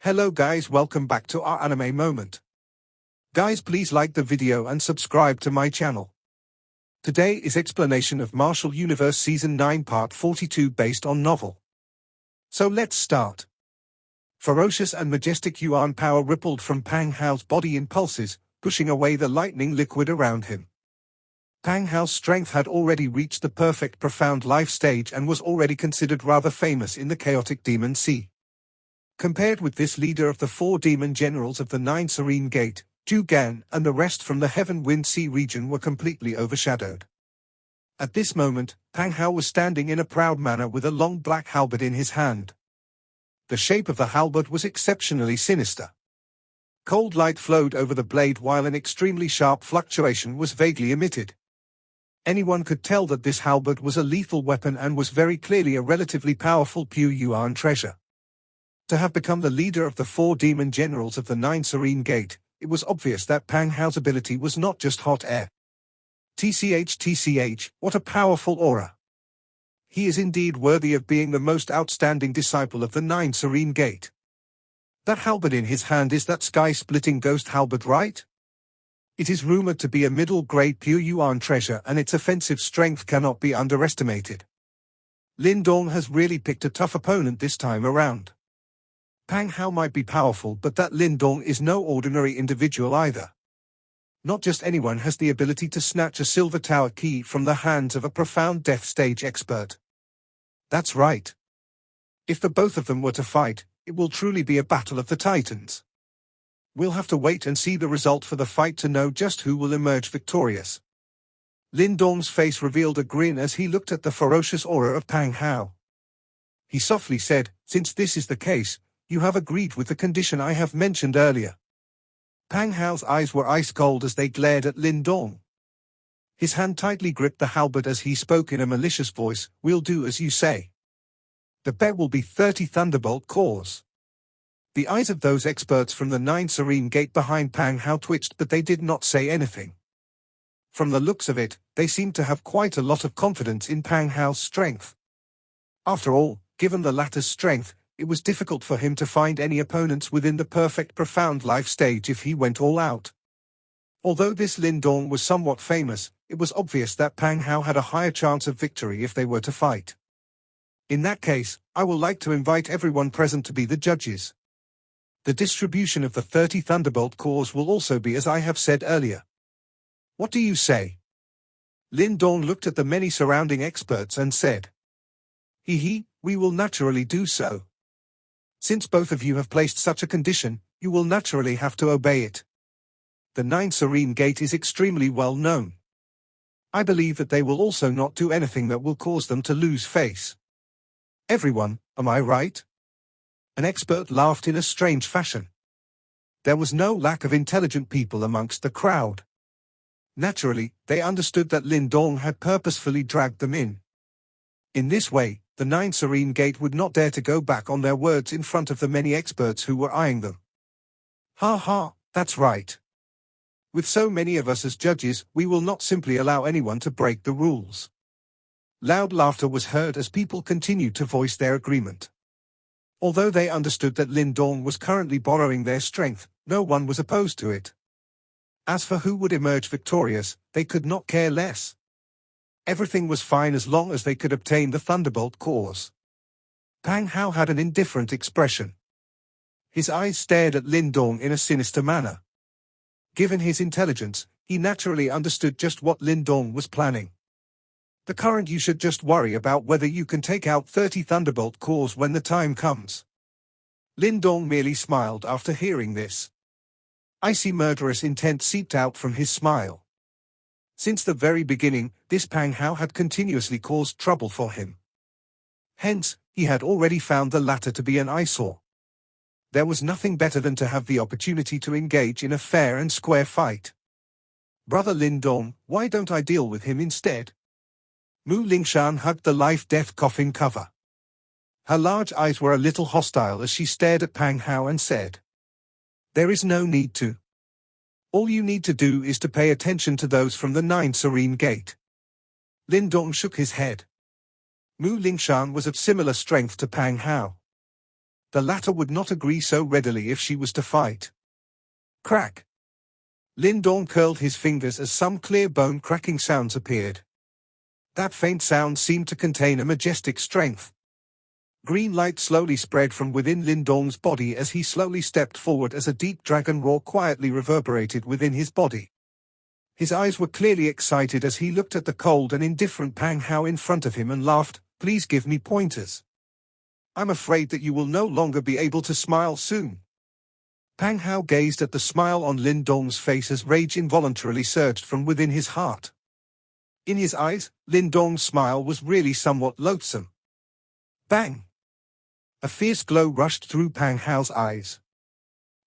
Hello guys, welcome back to our anime moment. Guys, please like the video and subscribe to my channel. Today is explanation of Martial Universe Season 9 Part 42 based on novel. So let's start. Ferocious and majestic yuan power rippled from Pang Hao's body in pulses, pushing away the lightning liquid around him. Pang Hao's strength had already reached the perfect profound life stage and was already considered rather famous in the chaotic demon sea. Compared with this, leader of the 4 demon generals of the 9 Serene Gate, Zhu Gan and the rest from the Heaven Wind Sea region were completely overshadowed. At this moment, Pang Hao was standing in a proud manner with a long black halberd in his hand. The shape of the halberd was exceptionally sinister. Cold light flowed over the blade while an extremely sharp fluctuation was vaguely emitted. Anyone could tell that this halberd was a lethal weapon and was very clearly a relatively powerful pure yuan treasure. To have become the leader of the 4 demon generals of the 9 Serene Gate, it was obvious that Pang Hao's ability was not just hot air. TCH, what a powerful aura. He is indeed worthy of being the most outstanding disciple of the 9 Serene Gate. That halberd in his hand is that sky-splitting ghost halberd, right? It is rumored to be a middle-grade pure yuan treasure and its offensive strength cannot be underestimated. Lin Dong has really picked a tough opponent this time around. Pang Hao might be powerful, but that Lin Dong is no ordinary individual either. Not just anyone has the ability to snatch a silver tower key from the hands of a profound death stage expert. That's right. If the both of them were to fight, it will truly be a battle of the titans. We'll have to wait and see the result for the fight to know just who will emerge victorious. Lin Dong's face revealed a grin as he looked at the ferocious aura of Pang Hao. He softly said, "Since this is the case, you have agreed with the condition I have mentioned earlier." Pang Hao's eyes were ice cold as they glared at Lin Dong. His hand tightly gripped the halberd as he spoke in a malicious voice, "We'll do as you say. The bet will be 30 Thunderbolt cores." The eyes of those experts from the 9 Serene Gate behind Pang Hao twitched, but they did not say anything. From the looks of it, they seemed to have quite a lot of confidence in Pang Hao's strength. After all, given the latter's strength, it was difficult for him to find any opponents within the perfect profound life stage if he went all out. Although this Lin Dong was somewhat famous, it was obvious that Pang Hao had a higher chance of victory if they were to fight. In that case, I will like to invite everyone present to be the judges. The distribution of the 30 Thunderbolt cores will also be as I have said earlier. What do you say? Lin Dong looked at the many surrounding experts and said, "Hee, we will naturally do so. Since both of you have placed such a condition, you will naturally have to obey it. The 9 Serene Gate is extremely well known. I believe that they will also not do anything that will cause them to lose face. Everyone, am I right?" An expert laughed in a strange fashion. There was no lack of intelligent people amongst the crowd. Naturally, they understood that Lin Dong had purposefully dragged them in. In this way, the 9 Serene Gate would not dare to go back on their words in front of the many experts who were eyeing them. Ha, that's right. With so many of us as judges, we will not simply allow anyone to break the rules. Loud laughter was heard as people continued to voice their agreement. Although they understood that Lin Dong was currently borrowing their strength, no one was opposed to it. As for who would emerge victorious, they could not care less. Everything was fine as long as they could obtain the Thunderbolt cores. Pang Hao had an indifferent expression. His eyes stared at Lin Dong in a sinister manner. Given his intelligence, he naturally understood just what Lin Dong was planning. The current you should just worry about whether you can take out 30 Thunderbolt cores when the time comes. Lin Dong merely smiled after hearing this. Icy murderous intent seeped out from his smile. Since the very beginning, this Pang Hao had continuously caused trouble for him. Hence, he had already found the latter to be an eyesore. There was nothing better than to have the opportunity to engage in a fair and square fight. "Brother Lin Dong, why don't I deal with him instead?" Mu Lingshan hugged the life-death coffin cover. Her large eyes were a little hostile as she stared at Pang Hao and said, "There is no need to. All you need to do is to pay attention to those from the 9 Serene Gate." Lin Dong shook his head. Mu Lingshan was of similar strength to Pang Hao. The latter would not agree so readily if she was to fight. Crack! Lindong curled his fingers as some clear bone cracking sounds appeared. That faint sound seemed to contain a majestic strength. Green light slowly spread from within Lindong's body as he slowly stepped forward as a deep dragon roar quietly reverberated within his body. His eyes were clearly excited as he looked at the cold and indifferent Pang Hao in front of him and laughed, "Please give me pointers. I'm afraid that you will no longer be able to smile soon." Pang Hao gazed at the smile on Lindong's face as rage involuntarily surged from within his heart. In his eyes, Lindong's smile was really somewhat loathsome. Bang! A fierce glow rushed through Pang Hao's eyes.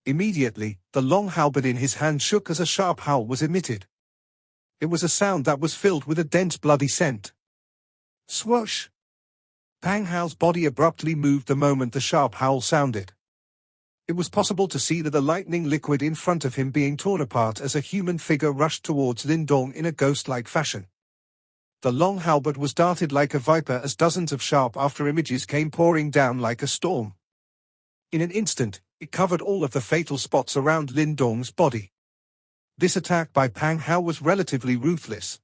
Immediately, the long halberd in his hand shook as a sharp howl was emitted. It was a sound that was filled with a dense bloody scent. Swoosh! Pang Hao's body abruptly moved the moment the sharp howl sounded. It was possible to see the lightning liquid in front of him being torn apart as a human figure rushed towards Lindong in a ghost-like fashion. The long halberd was darted like a viper as dozens of sharp after images came pouring down like a storm. In an instant, it covered all of the fatal spots around Lindong's body. This attack by Pang Hao was relatively ruthless.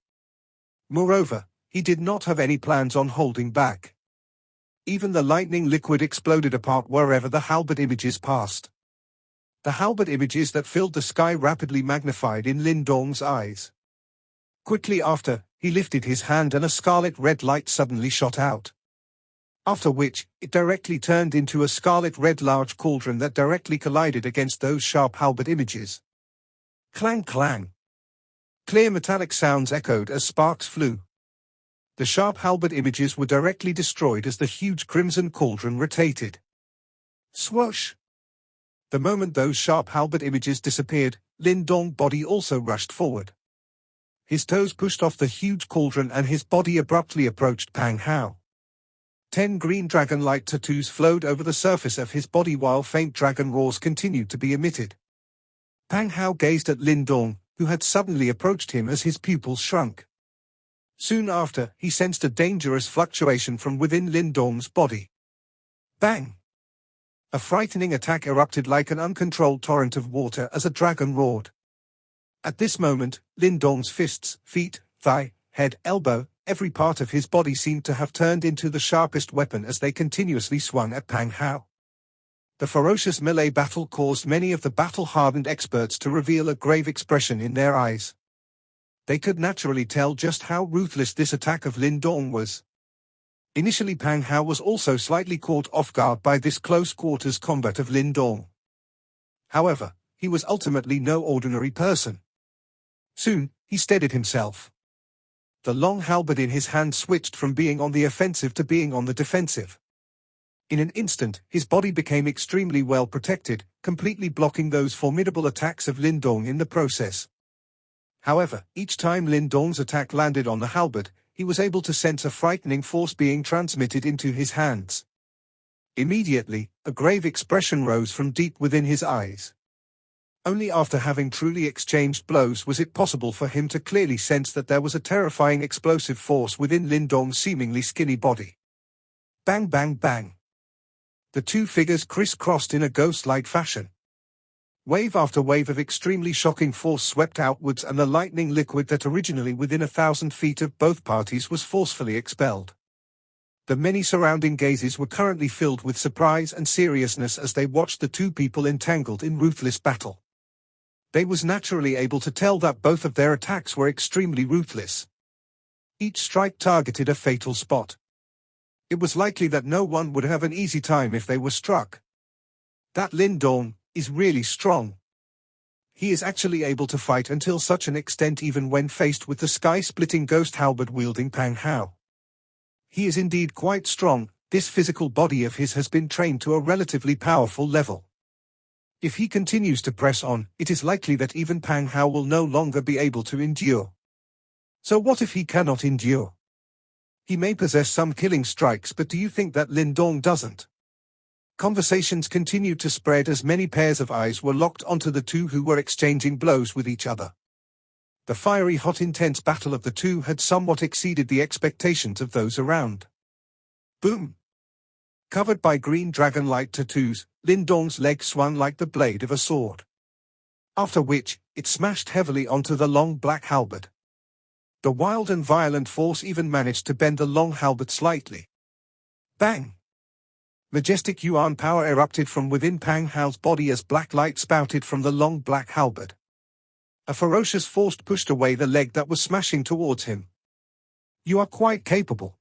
Moreover, he did not have any plans on holding back. Even the lightning liquid exploded apart wherever the halberd images passed. The halberd images that filled the sky rapidly magnified in Lindong's eyes. Quickly after, he lifted his hand and a scarlet-red light suddenly shot out. After which, it directly turned into a scarlet-red large cauldron that directly collided against those sharp halberd images. Clang clang! Clear metallic sounds echoed as sparks flew. The sharp halberd images were directly destroyed as the huge crimson cauldron rotated. Swoosh! The moment those sharp halberd images disappeared, Lindong's body also rushed forward. His toes pushed off the huge cauldron and his body abruptly approached Pang Hao. 10 green dragon-like tattoos flowed over the surface of his body while faint dragon roars continued to be emitted. Pang Hao gazed at Lindong, who had suddenly approached him as his pupils shrunk. Soon after, he sensed a dangerous fluctuation from within Lindong's body. Bang! A frightening attack erupted like an uncontrolled torrent of water as a dragon roared. At this moment, Lindong's fists, feet, thigh, head, elbow, every part of his body seemed to have turned into the sharpest weapon as they continuously swung at Pang Hao. The ferocious melee battle caused many of the battle-hardened experts to reveal a grave expression in their eyes. They could naturally tell just how ruthless this attack of Lindong was. Initially Pang Hao was also slightly caught off guard by this close-quarters combat of Lindong. However, he was ultimately no ordinary person. Soon, he steadied himself. The long halberd in his hand switched from being on the offensive to being on the defensive. In an instant, his body became extremely well protected, completely blocking those formidable attacks of Lindong in the process. However, each time Lindong's attack landed on the halberd, he was able to sense a frightening force being transmitted into his hands. Immediately, a grave expression rose from deep within his eyes. Only after having truly exchanged blows was it possible for him to clearly sense that there was a terrifying explosive force within Lindong's seemingly skinny body. Bang bang bang. The two figures crisscrossed in a ghost-like fashion. Wave after wave of extremely shocking force swept outwards and the lightning liquid that originally within 1,000 feet of both parties was forcefully expelled. The many surrounding gazes were currently filled with surprise and seriousness as they watched the two people entangled in ruthless battle. They was naturally able to tell that both of their attacks were extremely ruthless. Each strike targeted a fatal spot. It was likely that no one would have an easy time if they were struck. That Lindong is really strong. He is actually able to fight until such an extent even when faced with the sky-splitting ghost halberd-wielding Pang Hao. He is indeed quite strong. This physical body of his has been trained to a relatively powerful level. If he continues to press on, it is likely that even Pang Hao will no longer be able to endure. So what if he cannot endure? He may possess some killing strikes, but do you think that Lindong doesn't? Conversations continued to spread as many pairs of eyes were locked onto the two who were exchanging blows with each other. The fiery hot intense battle of the two had somewhat exceeded the expectations of those around. Boom! Covered by green dragon-like tattoos, Lin Dong's leg swung like the blade of a sword. After which, it smashed heavily onto the long black halberd. The wild and violent force even managed to bend the long halberd slightly. Bang! Majestic yuan power erupted from within Pang Hao's body as black light spouted from the long black halberd. A ferocious force pushed away the leg that was smashing towards him. You are quite capable.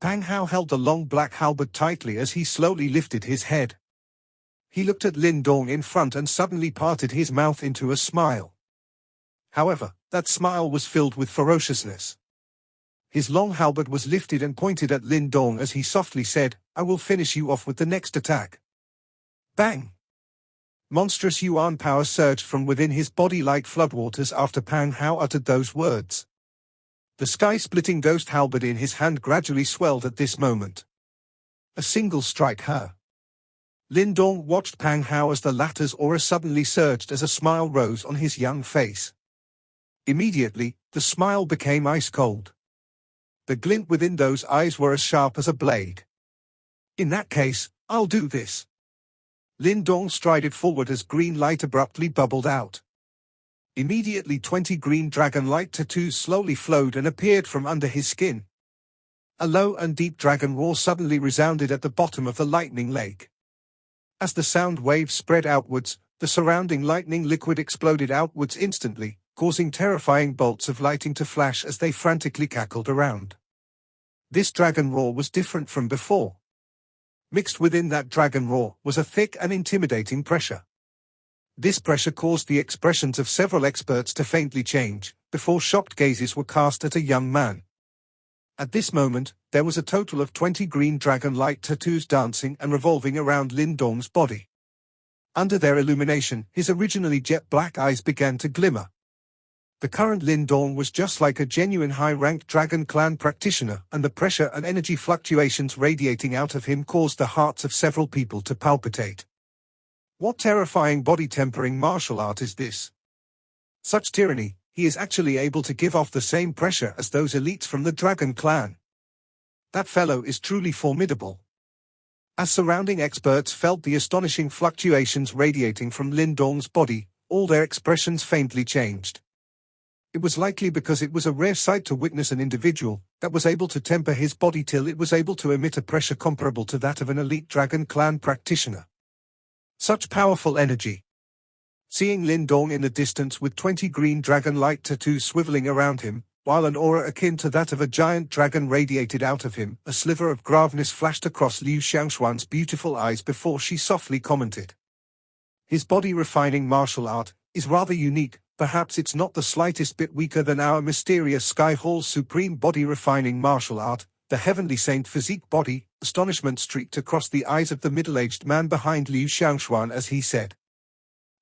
Pang Hao held the long black halberd tightly as he slowly lifted his head. He looked at Lin Dong in front and suddenly parted his mouth into a smile. However, that smile was filled with ferociousness. His long halberd was lifted and pointed at Lin Dong as he softly said, "I will finish you off with the next attack." Bang! Monstrous yuan power surged from within his body like floodwaters after Pang Hao uttered those words. The sky-splitting ghost halberd in his hand gradually swelled at this moment. A single strike her. Lin Dong watched Pang Hao as the latter's aura suddenly surged as a smile rose on his young face. Immediately, the smile became ice-cold. The glint within those eyes were as sharp as a blade. In that case, I'll do this. Lin Dong strided forward as green light abruptly bubbled out. Immediately 20 green dragon-like tattoos slowly flowed and appeared from under his skin. A low and deep dragon roar suddenly resounded at the bottom of the lightning lake. As the sound waves spread outwards, the surrounding lightning liquid exploded outwards instantly, causing terrifying bolts of lightning to flash as they frantically cackled around. This dragon roar was different from before. Mixed within that dragon roar was a thick and intimidating pressure. This pressure caused the expressions of several experts to faintly change, before shocked gazes were cast at a young man. At this moment, there was a total of 20 green dragon-like tattoos dancing and revolving around Lin Dong's body. Under their illumination, his originally jet-black eyes began to glimmer. The current Lin Dong was just like a genuine high-ranked Dragon Clan practitioner, and the pressure and energy fluctuations radiating out of him caused the hearts of several people to palpitate. What terrifying body-tempering martial art is this? Such tyranny, he is actually able to give off the same pressure as those elites from the Dragon Clan. That fellow is truly formidable. As surrounding experts felt the astonishing fluctuations radiating from Lin Dong's body, all their expressions faintly changed. It was likely because it was a rare sight to witness an individual that was able to temper his body till it was able to emit a pressure comparable to that of an elite Dragon Clan practitioner. Such powerful energy. Seeing Lin Dong in the distance with 20 green dragon-like tattoos swiveling around him, while an aura akin to that of a giant dragon radiated out of him, a sliver of graveness flashed across Liu Xiangshuan's beautiful eyes before she softly commented. His body-refining martial art is rather unique. Perhaps it's not the slightest bit weaker than our mysterious Sky Hall's supreme body-refining martial art, the heavenly saint physique body. Astonishment streaked across the eyes of the middle-aged man behind Liu Xiangshuan as he said.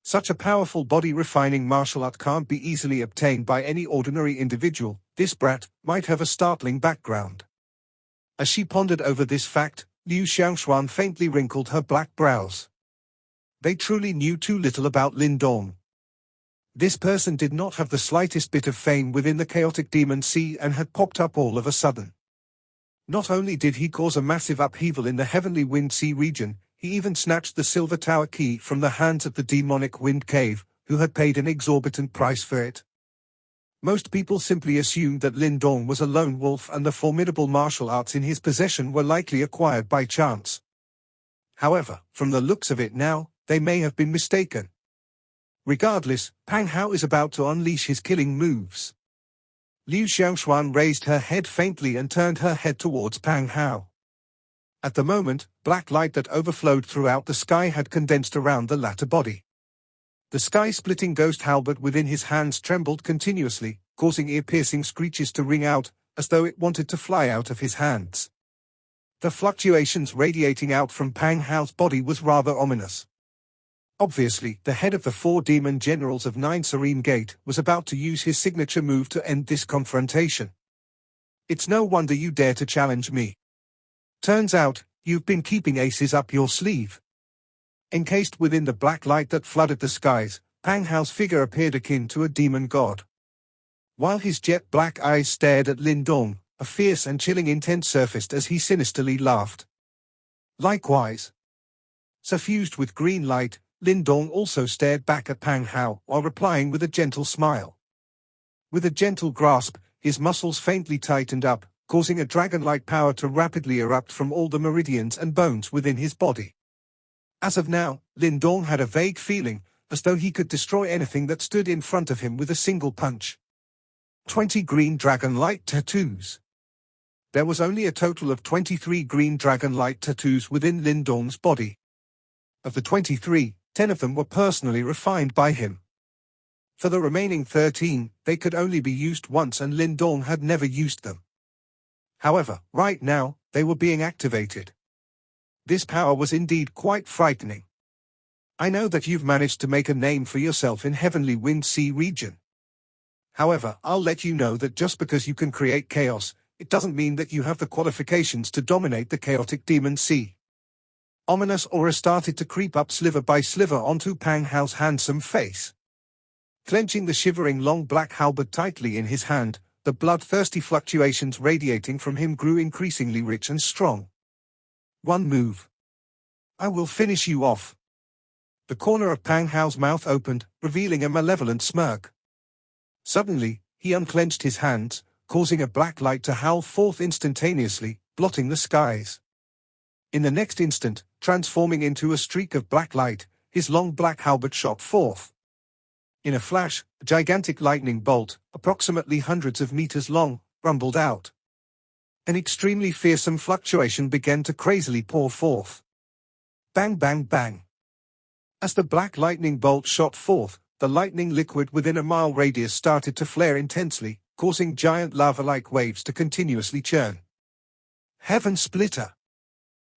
Such a powerful body-refining martial art can't be easily obtained by any ordinary individual. This brat might have a startling background. As she pondered over this fact, Liu Xiangshuan faintly wrinkled her black brows. They truly knew too little about Lin Dong. This person did not have the slightest bit of fame within the chaotic demon sea and had popped up all of a sudden. Not only did he cause a massive upheaval in the heavenly wind sea region, he even snatched the Silver Tower key from the hands of the demonic wind cave, who had paid an exorbitant price for it. Most people simply assumed that Lin Dong was a lone wolf and the formidable martial arts in his possession were likely acquired by chance. However, from the looks of it now, they may have been mistaken. Regardless, Pang Hao is about to unleash his killing moves. Liu Xiangshuan raised her head faintly and turned her head towards Pang Hao. At the moment, black light that overflowed throughout the sky had condensed around the latter body. The sky-splitting ghost halberd within his hands trembled continuously, causing ear-piercing screeches to ring out, as though it wanted to fly out of his hands. The fluctuations radiating out from Pang Hao's body was rather ominous. Obviously, the head of the 4 demon generals of 9 Serene Gate was about to use his signature move to end this confrontation. It's no wonder you dare to challenge me. Turns out, you've been keeping aces up your sleeve. Encased within the black light that flooded the skies, Pang Hao's figure appeared akin to a demon god. While his jet-black eyes stared at Lin Dong, a fierce and chilling intent surfaced as he sinisterly laughed. Likewise, suffused with green light, Lindong also stared back at Pang Hao while replying with a gentle smile. With a gentle grasp, his muscles faintly tightened up, causing a dragon-like power to rapidly erupt from all the meridians and bones within his body. As of now, Lindong had a vague feeling, as though he could destroy anything that stood in front of him with a single punch. 20 green dragon-like tattoos. There was only a total of 23 green dragon-like tattoos within Lindong's body. Of the 23, 10 of them were personally refined by him. For the remaining 13, they could only be used once and Lindong had never used them. However, right now, they were being activated. This power was indeed quite frightening. I know that you've managed to make a name for yourself in Heavenly Wind Sea region. However, I'll let you know that just because you can create chaos, it doesn't mean that you have the qualifications to dominate the chaotic demon sea. Ominous aura started to creep up sliver by sliver onto Pang Hao's handsome face. Clenching the shivering long black halberd tightly in his hand, the bloodthirsty fluctuations radiating from him grew increasingly rich and strong. One move. I will finish you off. The corner of Pang Hao's mouth opened, revealing a malevolent smirk. Suddenly, he unclenched his hands, causing a black light to howl forth instantaneously, blotting the skies. In the next instant, transforming into a streak of black light, his long black halberd shot forth. In a flash, a gigantic lightning bolt, approximately hundreds of meters long, rumbled out. An extremely fearsome fluctuation began to crazily pour forth. Bang bang bang. As the black lightning bolt shot forth, the lightning liquid within a mile radius started to flare intensely, causing giant lava-like waves to continuously churn. Heaven Splitter!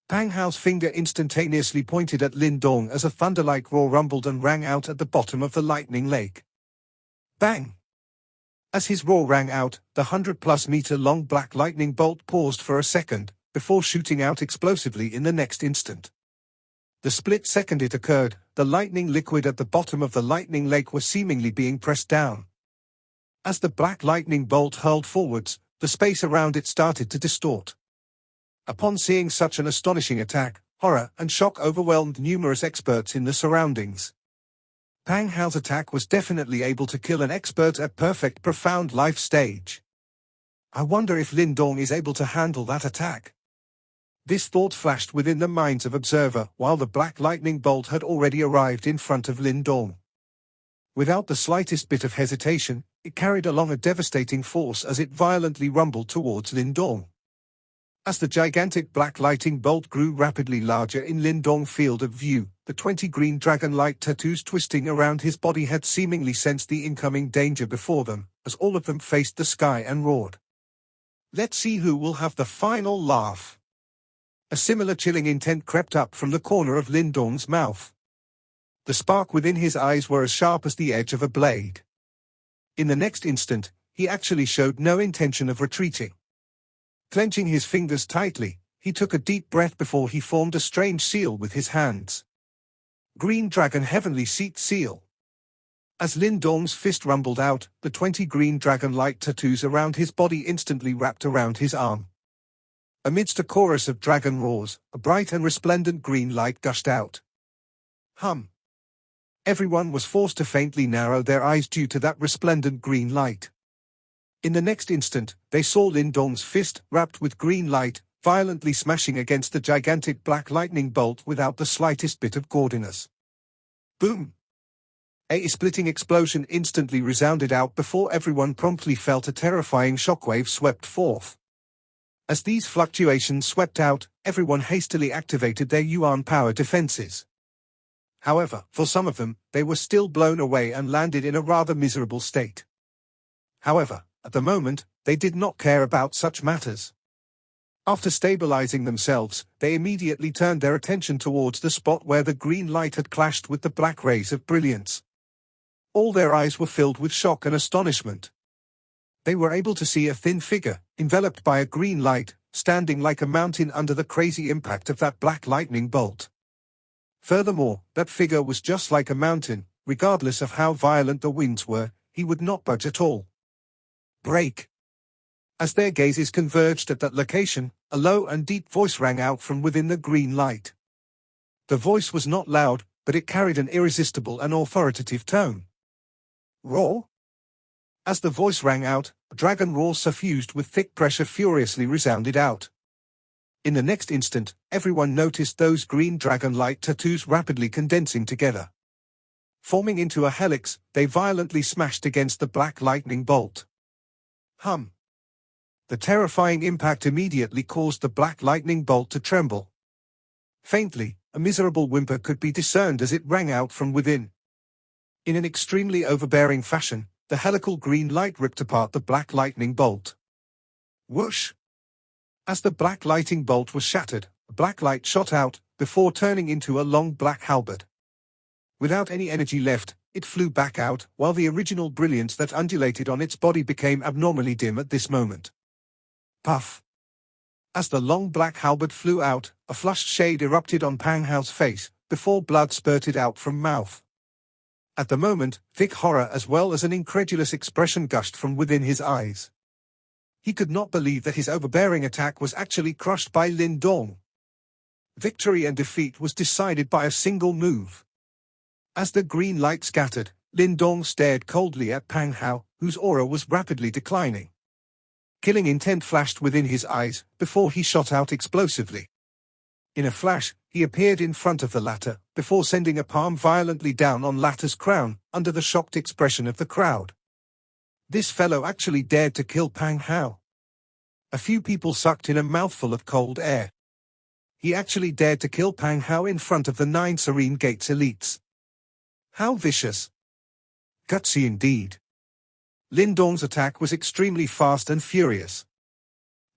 Pang Hao's finger instantaneously pointed at Lindong as a thunder-like roar rumbled and rang out at the bottom of the lightning lake. Bang! As his roar rang out, the 100-plus meter-long black lightning bolt paused for a second, before shooting out explosively in the next instant. The split second it occurred, the lightning liquid at the bottom of the lightning lake was seemingly being pressed down. As the black lightning bolt hurled forwards, the space around it started to distort. Upon seeing such an astonishing attack, horror and shock overwhelmed numerous experts in the surroundings. Pang Hao's attack was definitely able to kill an expert at perfect profound life stage. I wonder if Lindong is able to handle that attack. This thought flashed within the minds of observer while the black lightning bolt had already arrived in front of Lindong. Without the slightest bit of hesitation, it carried along a devastating force as it violently rumbled towards Lindong. As the gigantic black lightning bolt grew rapidly larger in Lindong's field of view, the 20 green dragon-like tattoos twisting around his body had seemingly sensed the incoming danger before them, as all of them faced the sky and roared. Let's see who will have the final laugh. A similar chilling intent crept up from the corner of Lindong's mouth. The spark within his eyes were as sharp as the edge of a blade. In the next instant, he actually showed no intention of retreating. Clenching his fingers tightly, he took a deep breath before he formed a strange seal with his hands. Green Dragon Heavenly Seat Seal. As Lindong's fist rumbled out, the 20 green dragon-like tattoos around his body instantly wrapped around his arm. Amidst a chorus of dragon roars, a bright and resplendent green light gushed out. Hum. Everyone was forced to faintly narrow their eyes due to that resplendent green light. In the next instant, they saw Lindong's fist, wrapped with green light, violently smashing against the gigantic black lightning bolt without the slightest bit of gaudiness. Boom! A splitting explosion instantly resounded out before everyone promptly felt a terrifying shockwave swept forth. As these fluctuations swept out, everyone hastily activated their Yuan power defenses. However, for some of them, they were still blown away and landed in a rather miserable state. However, at the moment, they did not care about such matters. After stabilizing themselves, they immediately turned their attention towards the spot where the green light had clashed with the black rays of brilliance. All their eyes were filled with shock and astonishment. They were able to see a thin figure, enveloped by a green light, standing like a mountain under the crazy impact of that black lightning bolt. Furthermore, that figure was just like a mountain, regardless of how violent the winds were, he would not budge at all. Break! As their gazes converged at that location, a low and deep voice rang out from within the green light. The voice was not loud, but it carried an irresistible and authoritative tone. Roar? As the voice rang out, a dragon roar suffused with thick pressure furiously resounded out. In the next instant, everyone noticed those green dragon-like tattoos rapidly condensing together. Forming into a helix, they violently smashed against the black lightning bolt. Hum! The terrifying impact immediately caused the black lightning bolt to tremble. Faintly, a miserable whimper could be discerned as it rang out from within. In an extremely overbearing fashion, the helical green light ripped apart the black lightning bolt. Whoosh! As the black lightning bolt was shattered, a black light shot out, before turning into a long black halberd. Without any energy left, it flew back out, while the original brilliance that undulated on its body became abnormally dim at this moment. Puff! As the long black halberd flew out, a flushed shade erupted on Pang Hao's face, before blood spurted out from mouth. At the moment, thick horror as well as an incredulous expression gushed from within his eyes. He could not believe that his overbearing attack was actually crushed by Lin Dong. Victory and defeat was decided by a single move. As the green light scattered, Lin Dong stared coldly at Pang Hao, whose aura was rapidly declining. Killing intent flashed within his eyes, before he shot out explosively. In a flash, he appeared in front of the latter, before sending a palm violently down on latter's crown, under the shocked expression of the crowd. This fellow actually dared to kill Pang Hao. A few people sucked in a mouthful of cold air. He actually dared to kill Pang Hao in front of the 9 Serene Gates elites. How vicious. Gutsy indeed. Lin Dong's attack was extremely fast and furious.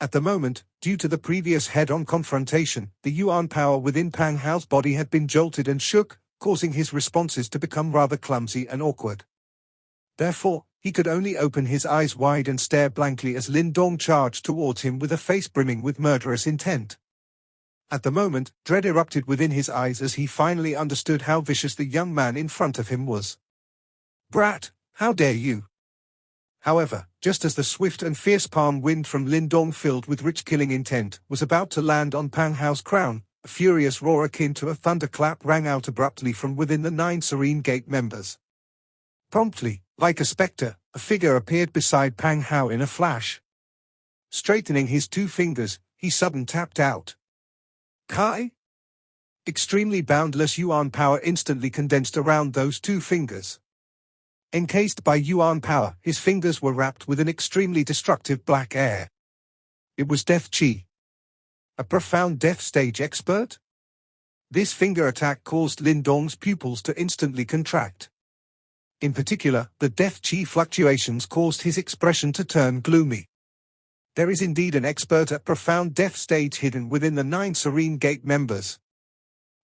At the moment, due to the previous head-on confrontation, the Yuan power within Pang Hao's body had been jolted and shook, causing his responses to become rather clumsy and awkward. Therefore, he could only open his eyes wide and stare blankly as Lin Dong charged towards him with a face brimming with murderous intent. At the moment, dread erupted within his eyes as he finally understood how vicious the young man in front of him was. Brat, how dare you! However, just as the swift and fierce palm wind from Lin Dong filled with rich killing intent was about to land on Pang Hao's crown, a furious roar akin to a thunderclap rang out abruptly from within the 9 Serene Gate members. Promptly, like a spectre, a figure appeared beside Pang Hao in a flash. Straightening his 2 fingers, he suddenly tapped out. Kai? Extremely boundless Yuan power instantly condensed around those 2 fingers. Encased by Yuan power, his fingers were wrapped with an extremely destructive black air. It was Death Chi. A profound death stage expert? This finger attack caused Lin Dong's pupils to instantly contract. In particular, the Death Chi fluctuations caused his expression to turn gloomy. There is indeed an expert at profound death stage hidden within the 9 Serene Gate members.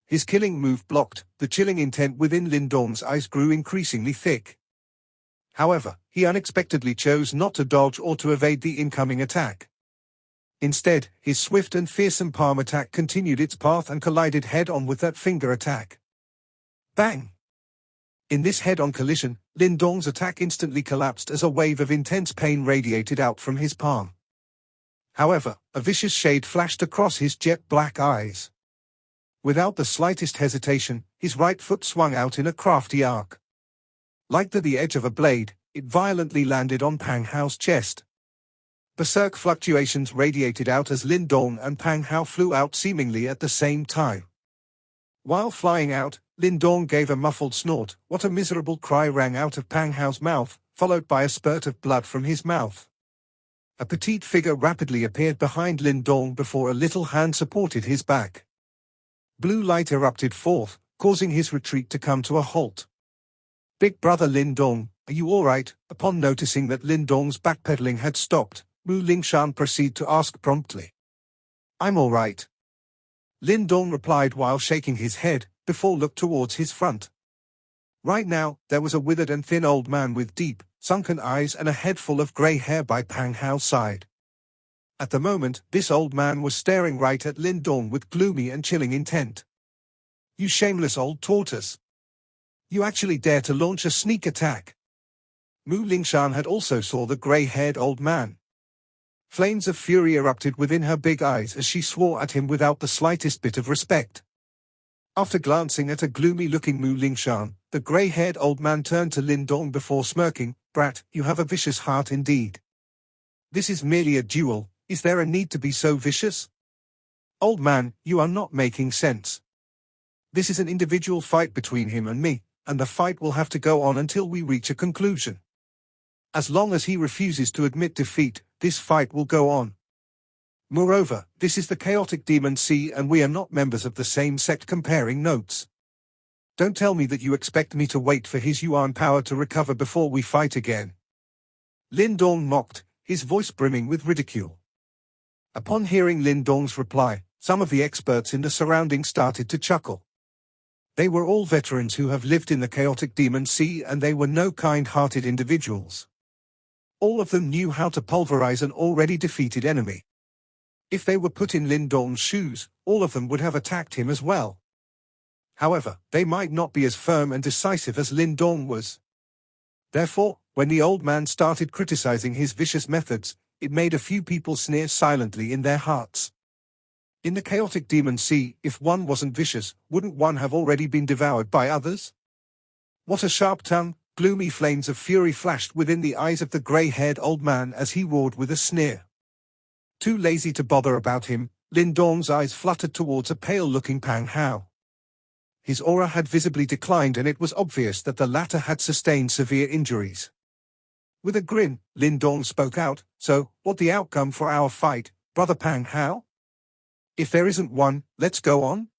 His killing move blocked, the chilling intent within Lin Dong's eyes grew increasingly thick. However, he unexpectedly chose not to dodge or to evade the incoming attack. Instead, his swift and fearsome palm attack continued its path and collided head-on with that finger attack. Bang! In this head-on collision, Lin Dong's attack instantly collapsed as a wave of intense pain radiated out from his palm. However, a vicious shade flashed across his jet-black eyes. Without the slightest hesitation, his right foot swung out in a crafty arc. Like the edge of a blade, it violently landed on Pang Hao's chest. Berserk fluctuations radiated out as Lin Dong and Pang Hao flew out seemingly at the same time. While flying out, Lin Dong gave a muffled snort. What a miserable cry rang out of Pang Hao's mouth, followed by a spurt of blood from his mouth. A petite figure rapidly appeared behind Lin Dong before a little hand supported his back. Blue light erupted forth, causing his retreat to come to a halt. Big brother Lin Dong, are you alright? Upon noticing that Lin Dong's backpedaling had stopped, Mu Lingshan proceeded to ask promptly. I'm alright. Lin Dong replied while shaking his head, before looked towards his front. Right now, there was a withered and thin old man with deep, sunken eyes and a head full of grey hair by Pang Hao's side. At the moment, this old man was staring right at Lin Dong with gloomy and chilling intent. You shameless old tortoise. You actually dare to launch a sneak attack. Mu Lingshan had also saw the grey-haired old man. Flames of fury erupted within her big eyes as she swore at him without the slightest bit of respect. After glancing at a gloomy-looking Mu Lingshan, the grey-haired old man turned to Lin Dong before smirking. "Brat, you have a vicious heart indeed. This is merely a duel. Is there a need to be so vicious? Old man, you are not making sense. This is an individual fight between him and me, and the fight will have to go on until we reach a conclusion. As long as he refuses to admit defeat, this fight will go on. Moreover, this is the chaotic demon sea and we are not members of the same sect." Comparing notes. Don't tell me that you expect me to wait for his Yuan power to recover before we fight again. Lin Dong mocked, his voice brimming with ridicule. Upon hearing Lin Dong's reply, some of the experts in the surroundings started to chuckle. They were all veterans who have lived in the chaotic demon sea and they were no kind-hearted individuals. All of them knew how to pulverize an already defeated enemy. If they were put in Lin Dong's shoes, all of them would have attacked him as well. However, they might not be as firm and decisive as Lin Dong was. Therefore, when the old man started criticizing his vicious methods, it made a few people sneer silently in their hearts. In the chaotic demon sea, if one wasn't vicious, wouldn't one have already been devoured by others? What a sharp tongue! Gloomy flames of fury flashed within the eyes of the grey-haired old man as he roared with a sneer. Too lazy to bother about him, Lin Dong's eyes fluttered towards a pale-looking Pang Hao. His aura had visibly declined and it was obvious that the latter had sustained severe injuries. With a grin, Lin Dong spoke out, "So, what the outcome for our fight, brother Pang Hao? If there isn't one, let's go on.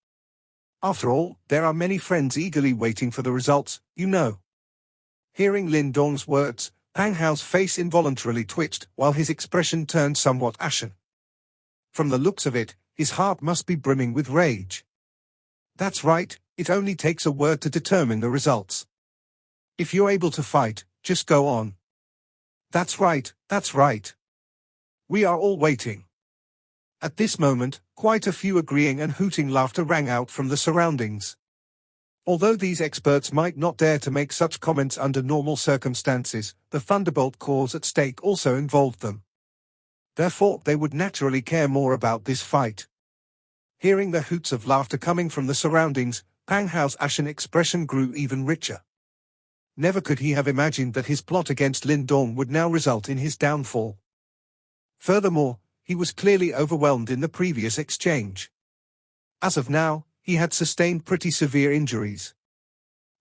After all, there are many friends eagerly waiting for the results, you know." Hearing Lin Dong's words, Pang Hao's face involuntarily twitched, while his expression turned somewhat ashen. From the looks of it, his heart must be brimming with rage. That's right, it only takes a word to determine the results. If you're able to fight, just go on. That's right, that's right. We are all waiting. At this moment, quite a few agreeing and hooting laughter rang out from the surroundings. Although these experts might not dare to make such comments under normal circumstances, the Thunderbolt cause at stake also involved them. Therefore, they would naturally care more about this fight. Hearing the hoots of laughter coming from the surroundings, Pang Hao's ashen expression grew even richer. Never could he have imagined that his plot against Lin Dong would now result in his downfall. Furthermore, he was clearly overwhelmed in the previous exchange. As of now, he had sustained pretty severe injuries.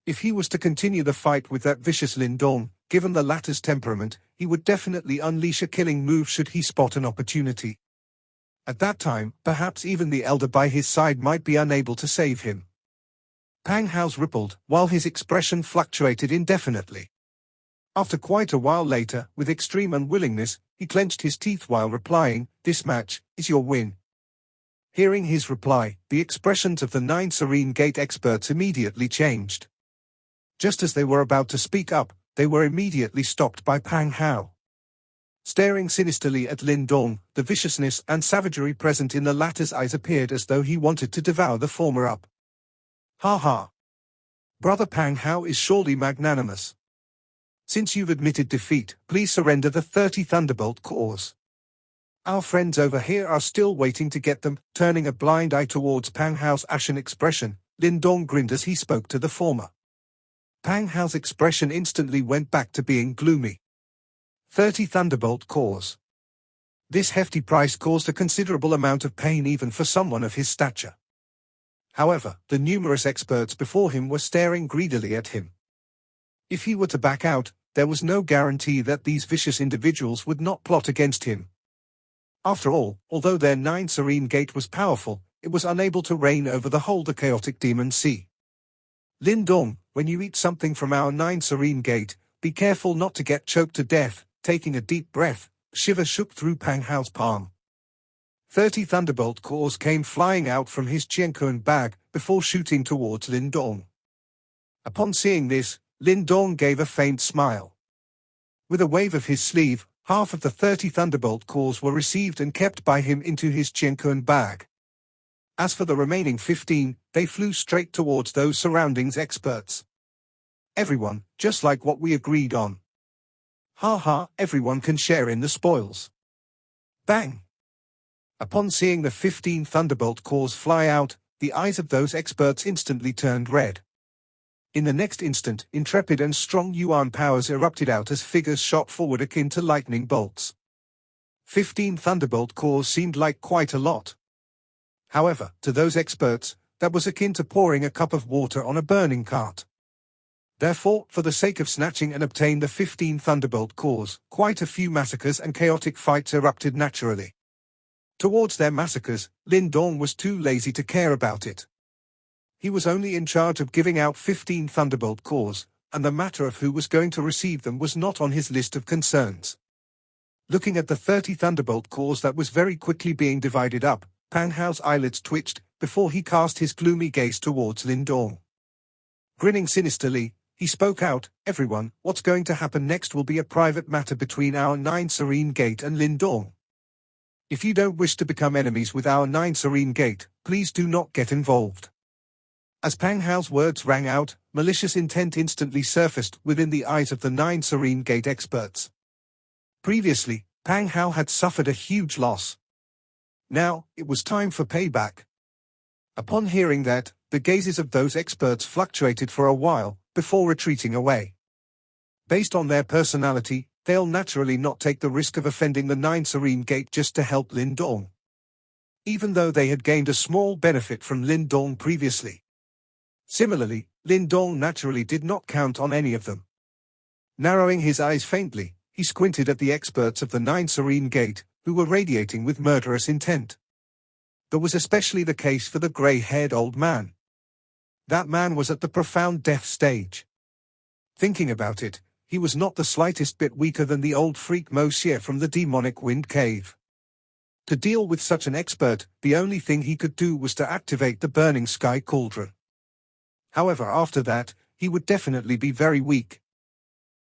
If he was to continue the fight with that vicious Lin Dong, given the latter's temperament, he would definitely unleash a killing move should he spot an opportunity. At that time, perhaps even the elder by his side might be unable to save him. Pang Hao's rippled, while his expression fluctuated indefinitely. After quite a while later, with extreme unwillingness, he clenched his teeth while replying, "This match is your win." Hearing his reply, the expressions of the 9 Serene Gate experts immediately changed. Just as they were about to speak up, they were immediately stopped by Pang Hao. Staring sinisterly at Lin Dong, the viciousness and savagery present in the latter's eyes appeared as though he wanted to devour the former up. "Ha ha! Brother Pang Hao is surely magnanimous. Since you've admitted defeat, please surrender the 30 Thunderbolt cores. Our friends over here are still waiting to get them." Turning a blind eye towards Pang Hao's ashen expression, Lin Dong grinned as he spoke to the former. Pang Hao's expression instantly went back to being gloomy. 30 Thunderbolt cores. This hefty price caused a considerable amount of pain even for someone of his stature. However, the numerous experts before him were staring greedily at him. If he were to back out, there was no guarantee that these vicious individuals would not plot against him. After all, although their 9 Serene Gate was powerful, it was unable to reign over the whole the chaotic demon sea. "Lin Dong, when you eat something from our 9 Serene Gate, be careful not to get choked to death." Taking a deep breath, shiver shook through Pang Hao's palm. 30 Thunderbolt cores came flying out from his Qiankun bag, before shooting towards Lin Dong. Upon seeing this, Lin Dong gave a faint smile. With a wave of his sleeve, half of the 30 Thunderbolt cores were received and kept by him into his Qiankun bag. As for the remaining 15, they flew straight towards those surroundings experts. "Everyone, just like what we agreed on. Ha ha, everyone can share in the spoils." Bang! Upon seeing the 15 thunderbolt cores fly out, the eyes of those experts instantly turned red. In the next instant, intrepid and strong Yuan powers erupted out as figures shot forward akin to lightning bolts. 15 thunderbolt cores seemed like quite a lot. However, to those experts, that was akin to pouring a cup of water on a burning cart. Therefore, for the sake of snatching and obtain the 15 thunderbolt cores, quite a few massacres and chaotic fights erupted naturally. Towards their massacres, Lin Dong was too lazy to care about it. He was only in charge of giving out 15 thunderbolt cores, and the matter of who was going to receive them was not on his list of concerns. Looking at the 30 thunderbolt cores that was very quickly being divided up, Pang Hao's eyelids twitched, before he cast his gloomy gaze towards Lin Dong. Grinning sinisterly, he spoke out, "Everyone, what's going to happen next will be a private matter between our 9 Serene Gate and Lin Dong. If you don't wish to become enemies with our 9 Serene Gate, please do not get involved." As Pang Hao's words rang out, malicious intent instantly surfaced within the eyes of the 9 Serene Gate experts. Previously, Pang Hao had suffered a huge loss. Now, it was time for payback. Upon hearing that, the gazes of those experts fluctuated for a while, before retreating away. Based on their personality, they'll naturally not take the risk of offending the 9 Serene Gate just to help Lin Dong. Even though they had gained a small benefit from Lin Dong previously. Similarly, Lin Dong naturally did not count on any of them. Narrowing his eyes faintly, he squinted at the experts of the 9 Serene Gate, who were radiating with murderous intent. That was especially the case for the grey-haired old man. That man was at the profound death stage. Thinking about it, he was not the slightest bit weaker than the old freak Mo Xie from the demonic wind cave. To deal with such an expert, the only thing he could do was to activate the burning sky cauldron. However, after that, he would definitely be very weak.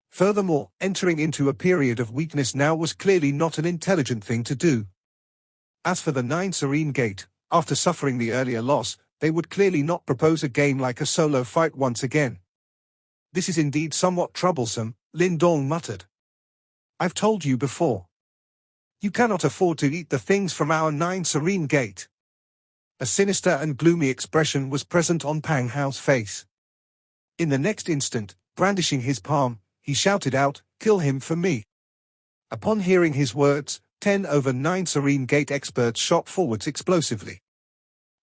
Furthermore, entering into a period of weakness now was clearly not an intelligent thing to do. As for the 9 Serene Gate, after suffering the earlier loss, they would clearly not propose a game like a solo fight once again. "This is indeed somewhat troublesome," Lin Dong muttered. "I've told you before. You cannot afford to eat the things from our 9 Serene Gate." A sinister and gloomy expression was present on Pang Hao's face. In the next instant, brandishing his palm, he shouted out, "Kill him for me." Upon hearing his words, 10 over 9 Serene Gate experts shot forwards explosively.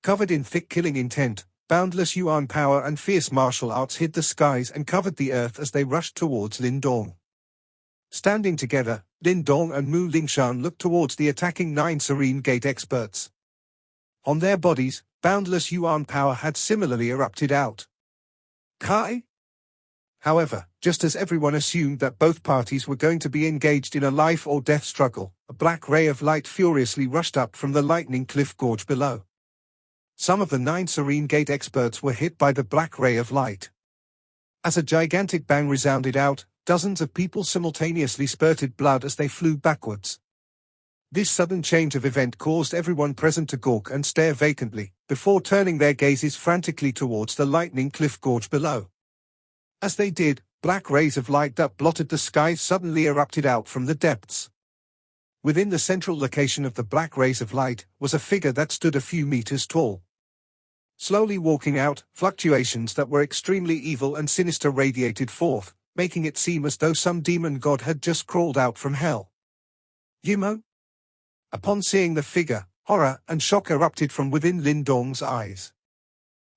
Covered in thick killing intent, boundless Yuan power and fierce martial arts hid the skies and covered the earth as they rushed towards Lin Dong. Standing together, Lin Dong and Mu Lingshan looked towards the attacking 9 Serene Gate experts. On their bodies, boundless Yuan power had similarly erupted out. Kai? However, just as everyone assumed that both parties were going to be engaged in a life or death struggle, a black ray of light furiously rushed up from the lightning cliff gorge below. Some of the 9 Serene Gate experts were hit by the black ray of light. As a gigantic bang resounded out, dozens of people simultaneously spurted blood as they flew backwards. This sudden change of event caused everyone present to gawk and stare vacantly, before turning their gazes frantically towards the lightning cliff gorge below. As they did, black rays of light that blotted the sky suddenly erupted out from the depths. Within the central location of the black rays of light was a figure that stood a few meters tall. Slowly walking out, fluctuations that were extremely evil and sinister radiated forth, making it seem as though some demon god had just crawled out from hell. Yimo? Upon seeing the figure, horror and shock erupted from within Lin Dong's eyes.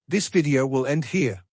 This video will end here.